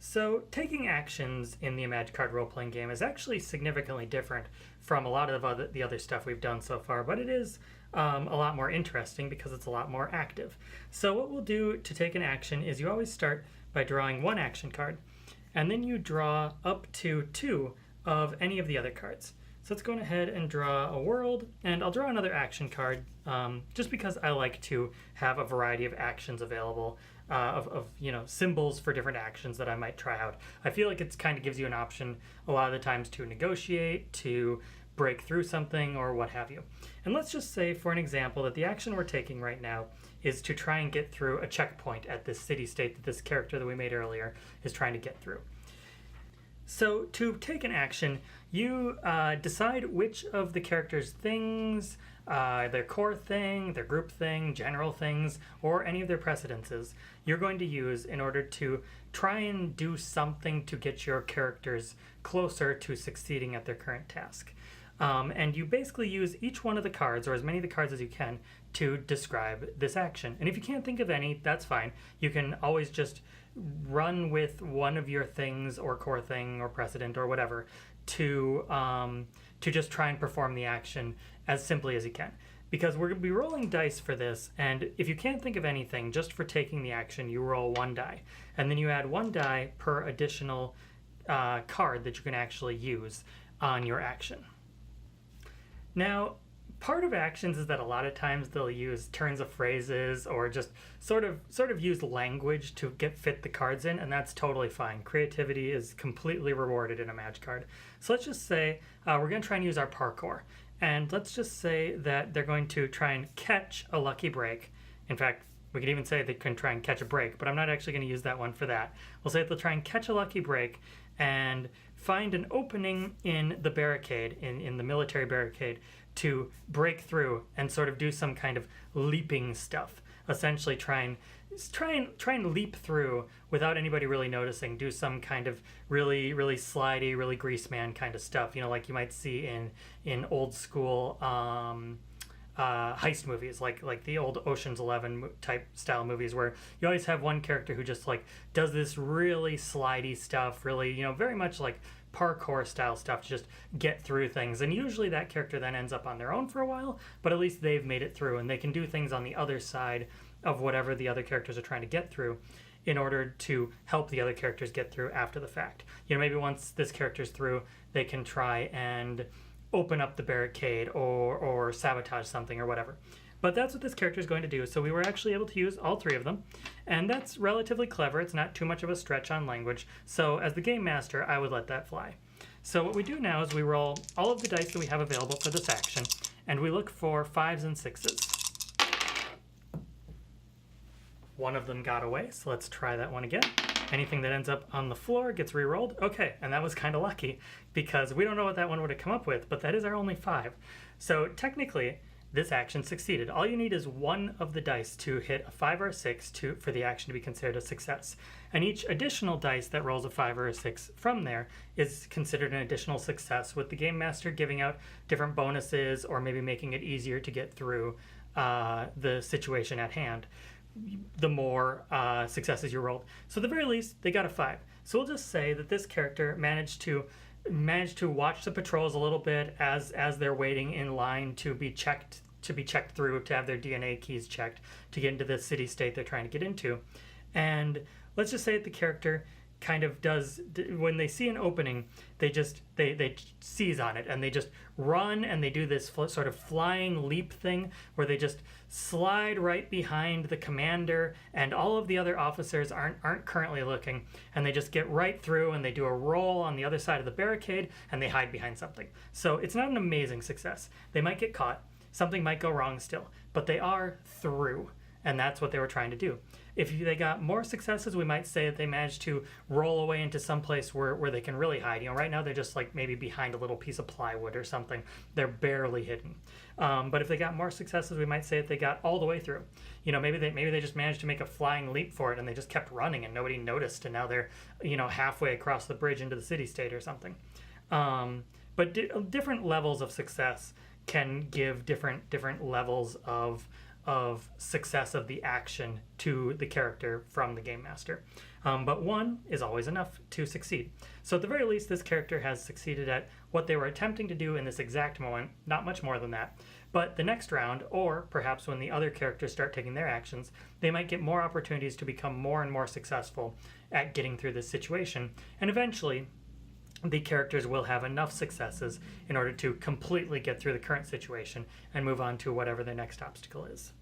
So, taking actions in the ImagCard role-playing game is actually significantly different from a lot of the other stuff we've done so far, but it is a lot more interesting because it's a lot more active. So what we'll do to take an action is you always start by drawing one action card, and then you draw up to 2 of any of the other cards. So let's go ahead and draw a world, and I'll draw another action card just because I like to have a variety of actions available, of symbols for different actions that I might try out. I feel like it kind of gives you an option a lot of the times to negotiate, to break through something, or what have you. And let's just say, for an example, that the action we're taking right now is to try and get through a checkpoint at this city-state that this character that we made earlier is trying to get through. So to take an action, you decide which of the character's things, their core thing, their group thing, general things, or any of their precedences you're going to use in order to try and do something to get your characters closer to succeeding at their current task. And you basically use each one of the cards, or as many of the cards as you can, to describe this action. And if you can't think of any, that's fine. You can always just run with one of your things, or core thing, or precedent, or whatever, to just try and perform the action as simply as you can. Because we're going to be rolling dice for this, and if you can't think of anything, just for taking the action, you roll 1 die. And then you add 1 die per additional card that you can actually use on your action. Now, part of actions is that a lot of times they'll use turns of phrases or just sort of use language to fit the cards in, and that's totally fine. Creativity is completely rewarded in a ImagCard. So let's just say we're going to try and use our parkour. And let's just say that they're going to try and catch a lucky break. In fact, we could even say they can try and catch a break, but I'm not actually going to use that one for that. We'll say that they'll try and catch a lucky break and find an opening in the barricade, in the military barricade, to break through and sort of do some kind of leaping stuff. Essentially try and leap through without anybody really noticing, do some kind of really slidey, really grease man kind of stuff, like you might see in old school heist movies, like the old Ocean's 11 type style movies, where you always have one character who just does this really slidey stuff, really, very much like parkour style stuff to just get through things. And usually that character then ends up on their own for a while, but at least they've made it through and they can do things on the other side of whatever the other characters are trying to get through in order to help the other characters get through after the fact. Maybe once this character's through, they can try and open up the barricade or sabotage something or whatever. But that's what this character is going to do. So we were actually able to use all 3 of them, and that's relatively clever. It's not too much of a stretch on language. So as the game master, I would let that fly. So what we do now is we roll all of the dice that we have available for this action, and we look for 5s and 6s. One of them got away, so let's try that one again. Anything that ends up on the floor gets re-rolled. Okay, and that was kind of lucky because we don't know what that one would have come up with, but that is our only 5. So technically, this action succeeded. All you need is 1 of the dice to hit a 5 or a 6 for the action to be considered a success. And each additional dice that rolls a 5 or a 6 from there is considered an additional success, with the game master giving out different bonuses or maybe making it easier to get through the situation at hand, the more successes you rolled. So at the very least, they got a 5. So we'll just say that this character managed to watch the patrols a little bit as they're waiting in line to be checked through, to have their DNA keys checked to get into the city state they're trying to get into. And let's just say that the character kind of does, when they see an opening, they seize on it and they just run, and they do this sort of flying leap thing where they just slide right behind the commander, and all of the other officers aren't currently looking, and they just get right through, and they do a roll on the other side of the barricade, and they hide behind something. So it's not an amazing success. They might get caught, something might go wrong still, but they are through, and that's what they were trying to do. If they got more successes, we might say that they managed to roll away into some place where they can really hide. Right now they're just maybe behind a little piece of plywood or something. They're barely hidden. But if they got more successes, we might say that they got all the way through. Maybe they just managed to make a flying leap for it, and they just kept running and nobody noticed, and now they're halfway across the bridge into the city-state or something. But different levels of success can give different levels of of success of the action to the character from the game master. But one is always enough to succeed. So at the very least, this character has succeeded at what they were attempting to do in this exact moment, not much more than that. But the next round, or perhaps when the other characters start taking their actions, they might get more opportunities to become more and more successful at getting through this situation. And eventually, the characters will have enough successes in order to completely get through the current situation and move on to whatever their next obstacle is.